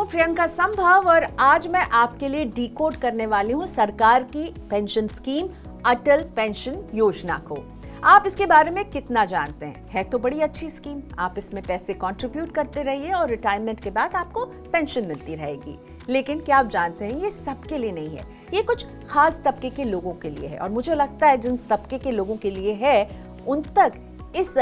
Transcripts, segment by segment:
हूं प्रियंका संभव और आज मैं आपके लिए डिकोड करने वाली हूं सरकार की पेंशन स्कीम अटल पेंशन योजना को। आप इसके बारे में कितना जानते हैं? है तो बड़ी अच्छी स्कीम। आप इसमें पैसे कंट्रीब्यूट करते रहिए और रिटायरमेंट के बाद आपको पेंशन मिलती रहेगी। लेकिन क्या आप जानते हैं ये सबके लिए नहीं है, ये कुछ खास तबके के लोगों के लिए है। और मुझे लगता है जिन तबके के लोगों के लिए है उन तक इस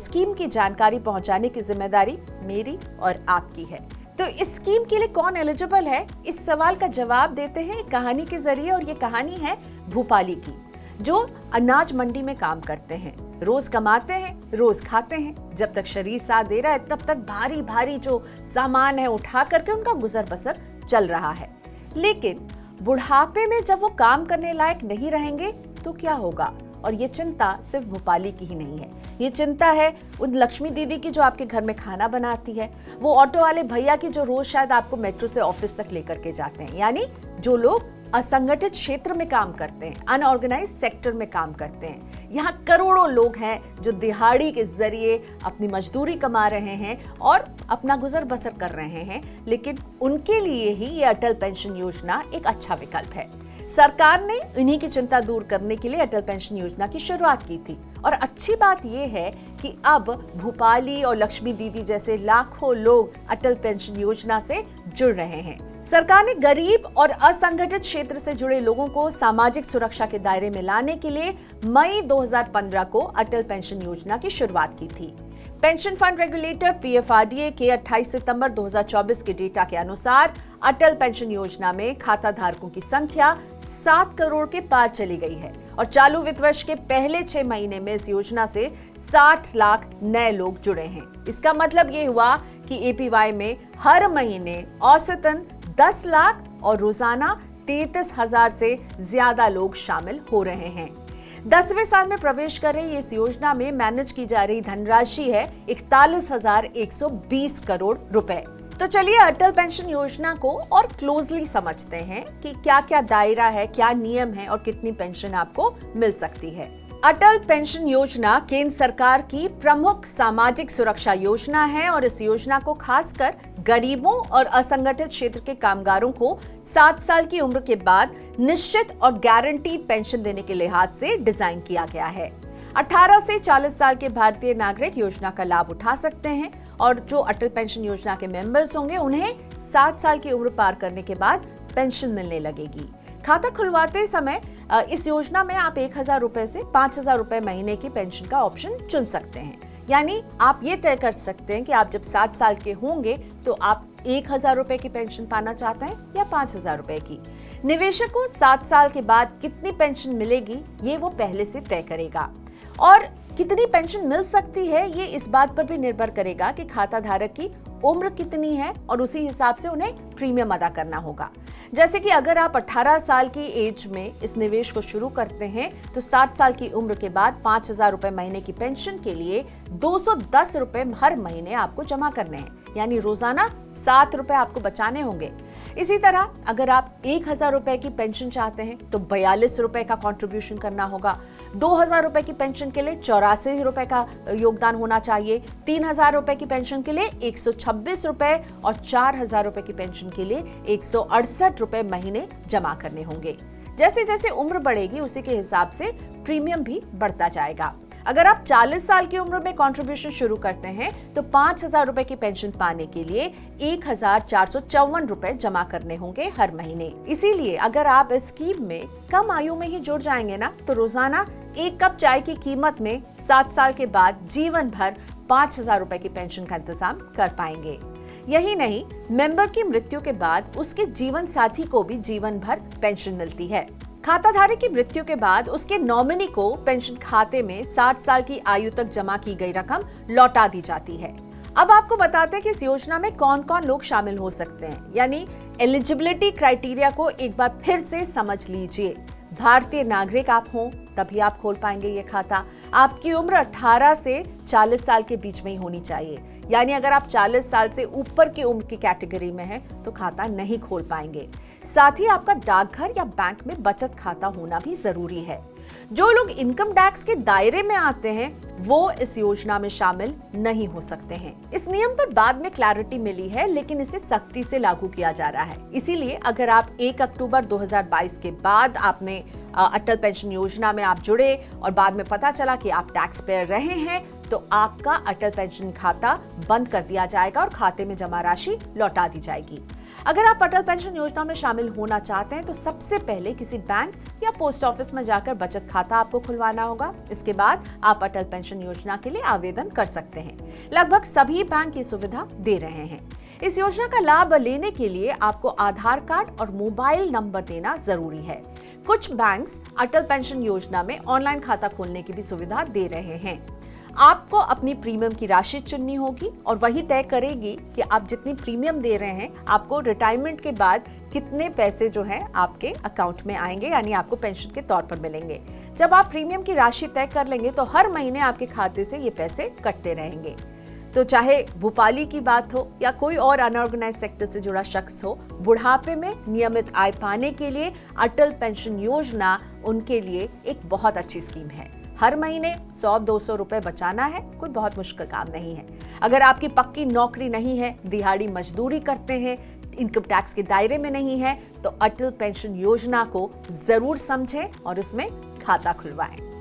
स्कीम की जानकारी पहुंचाने की जिम्मेदारी मेरी और आपकी है। तो इस स्कीम के लिए कौन एलिजिबल है, इस सवाल का जवाब देते हैं एक कहानी के जरिए। और ये कहानी है भूपाली की, जो अनाज मंडी में काम करते हैं। रोज कमाते हैं, रोज खाते हैं। जब तक शरीर साथ दे रहा है तब तक भारी भारी जो सामान है उठा करके उनका गुजर बसर चल रहा है। लेकिन बुढ़ापे में जब वो काम करने लायक नहीं रहेंगे तो क्या होगा? और ये चिंता सिर्फ भोपाली की ही नहीं है, ये चिंता है उन लक्ष्मी दीदी की जो आपके घर में खाना बनाती है, वो ऑटो वाले भैया की जो रोज शायद आपको मेट्रो से ऑफिस तक लेकर के जाते हैं। यानी जो लोग असंगठित क्षेत्र में काम करते हैं, अनऑर्गेनाइज सेक्टर में काम करते हैं। यहाँ करोड़ों लोग हैं जो दिहाड़ी के जरिए अपनी मजदूरी कमा रहे हैं और अपना गुजर बसर कर रहे हैं। लेकिन उनके लिए ही ये अटल पेंशन योजना एक अच्छा विकल्प है। सरकार ने इन्हीं की चिंता दूर करने के लिए अटल पेंशन योजना की शुरुआत की थी। और अच्छी बात यह है कि अब भूपाली और लक्ष्मी दीदी जैसे लाखों लोग अटल पेंशन योजना से जुड़ रहे हैं। सरकार ने गरीब और असंगठित क्षेत्र से जुड़े लोगों को सामाजिक सुरक्षा के दायरे में लाने के लिए मई 2015 को अटल पेंशन योजना की शुरुआत की थी। पेंशन फंड रेगुलेटर पीएफआरडीए के 28 सितंबर 2024 के डेटा के अनुसार अटल पेंशन योजना में खाता धारकों की संख्या 7 करोड़ के पार चली गई है। और चालू वित्त वर्ष के पहले 6 महीने में इस योजना से 60 लाख नए लोग जुड़े हैं। इसका मतलब ये हुआ कि एपीवाई में हर महीने औसतन 10 लाख और रोजाना 33,000 से ज्यादा लोग शामिल हो रहे हैं। 10वें साल में प्रवेश कर रही इस योजना में मैनेज की जा रही धनराशि है 41,120 करोड़ रुपए। तो चलिए अटल पेंशन योजना को और क्लोजली समझते हैं कि क्या क्या दायरा है, क्या नियम है और कितनी पेंशन आपको मिल सकती है। अटल पेंशन योजना केंद्र सरकार की प्रमुख सामाजिक सुरक्षा योजना है और इस योजना को खासकर गरीबों और असंगठित क्षेत्र के कामगारों को 60 साल की उम्र के बाद निश्चित और गारंटीड पेंशन देने के लिहाज से डिजाइन किया गया है। 18 से 40 साल के भारतीय नागरिक योजना का लाभ उठा सकते हैं और जो अटल पेंशन योजना के मेंबर्स होंगे उन्हें 60 साल की उम्र पार करने के बाद पेंशन मिलने लगेगी। खाता खुलवाते समय इस योजना में आप 1,000 रुपए से 5,000 रुपए महीने की पेंशन का ऑप्शन चुन सकते हैं। यानी आप ये तय कर सकते हैं कि आप जब 60 साल के होंगे तो आप 1,000 रुपए की पेंशन पाना चाहते हैं या 5,000 रुपए की। निवेशक को 60 साल के बाद कितनी पेंशन मिलेगी ये वो पहले से तय करेगा। और कितनी पेंशन मिल सकती है ये इस बात पर भी निर्भर करेगा कि खाता धारक की उम्र कितनी है और उसी हिसाब से उन्हें प्रीमियम अदा करना होगा। जैसे कि अगर आप 18 साल की एज में इस निवेश को शुरू करते हैं तो 60 साल की उम्र के बाद 5,000 रुपए महीने की पेंशन के लिए 210 रुपए हर महीने आपको जमा करने हैं। यानी रोजाना 7 रुपए आपको बचाने होंगे। इसी तरह अगर आप 1,000 रुपए की पेंशन चाहते हैं तो 42 रुपए का कंट्रीब्यूशन करना होगा। 2,000 रुपए की पेंशन के लिए 84 रुपए का योगदान होना चाहिए। 3,000 रुपए की पेंशन के लिए 126 रुपए और 4,000 रुपए की पेंशन के लिए 168 रुपए महीने जमा करने होंगे। जैसे जैसे उम्र बढ़ेगी उसी के हिसाब से प्रीमियम भी बढ़ता जाएगा। अगर आप 40 साल की उम्र में कंट्रीब्यूशन शुरू करते हैं तो 5,000 रुपए की पेंशन पाने के लिए 1,454 रुपए जमा करने होंगे हर महीने। इसीलिए अगर आप इस स्कीम में कम आयु में ही जुड़ जाएंगे ना तो रोजाना 1 कप चाय की कीमत में 7 साल के बाद जीवन भर 5,000 रुपए की पेंशन का इंतजाम कर पाएंगे। यही नहीं, मेंबर की मृत्यु के बाद उसके जीवन साथी को भी जीवन भर पेंशन मिलती है। खाताधारक की मृत्यु के बाद उसके नॉमिनी को पेंशन खाते में 60 साल की आयु तक जमा की गई रकम लौटा दी जाती है। अब आपको बताते हैं कि इस योजना में कौन कौन लोग शामिल हो सकते हैं। यानी एलिजिबिलिटी क्राइटेरिया को एक बार फिर से समझ लीजिए। भारतीय नागरिक आप हों तभी आप खोल पाएंगे ये खाता। आपकी उम्र 18 से 40 साल के बीच में ही होनी चाहिए। यानी अगर आप 40 साल से ऊपर की उम्र की कैटेगरी में हैं तो खाता नहीं खोल पाएंगे। साथ ही आपका डाकघर या बैंक में बचत खाता होना भी जरूरी है। जो लोग इनकम टैक्स के दायरे में आते हैं वो इस योजना में शामिल नहीं हो सकते हैं। इस नियम पर बाद में क्लैरिटी मिली है, लेकिन इसे सख्ती से लागू किया जा रहा है। इसीलिए अगर आप 1 अक्टूबर 2022 के बाद आपने अटल पेंशन योजना में आप जुड़े और बाद में पता चला कि आप टैक्स पेयर रहे हैं, तो आपका अटल पेंशन खाता बंद कर दिया जाएगा और खाते में जमा राशि लौटा दी जाएगी। अगर आप अटल पेंशन योजना में शामिल होना चाहते हैं तो सबसे पहले किसी बैंक या पोस्ट ऑफिस में जाकर बचत खाता आपको खुलवाना होगा। इसके बाद आप अटल पेंशन योजना के लिए आवेदन कर सकते हैं। लगभग सभी बैंक ये सुविधा दे रहे हैं। इस योजना का लाभ लेने के लिए आपको आधार कार्ड और मोबाइल नंबर देना जरूरी है। कुछ बैंक्स अटल पेंशन योजना में ऑनलाइन खाता खोलने की भी सुविधा दे रहे हैं। आपको अपनी प्रीमियम की राशि चुननी होगी और वही तय करेगी कि आप जितनी प्रीमियम दे रहे हैं आपको रिटायरमेंट के बाद कितने पैसे जो हैं आपके अकाउंट में आएंगे, यानी आपको पेंशन के तौर पर मिलेंगे। जब आप प्रीमियम की राशि तय कर लेंगे तो हर महीने आपके खाते से ये पैसे कटते रहेंगे। तो चाहे भोपाली की बात हो या कोई और अनऑर्गेनाइज सेक्टर से जुड़ा शख्स हो, बुढ़ापे में नियमित आय पाने के लिए अटल पेंशन योजना उनके लिए एक बहुत अच्छी स्कीम है। हर महीने 100-200 रुपए बचाना है कोई बहुत मुश्किल काम नहीं है। अगर आपकी पक्की नौकरी नहीं है, दिहाड़ी मजदूरी करते हैं, इनकम टैक्स के दायरे में नहीं है, तो अटल पेंशन योजना को जरूर समझें और इसमें खाता खुलवाएं।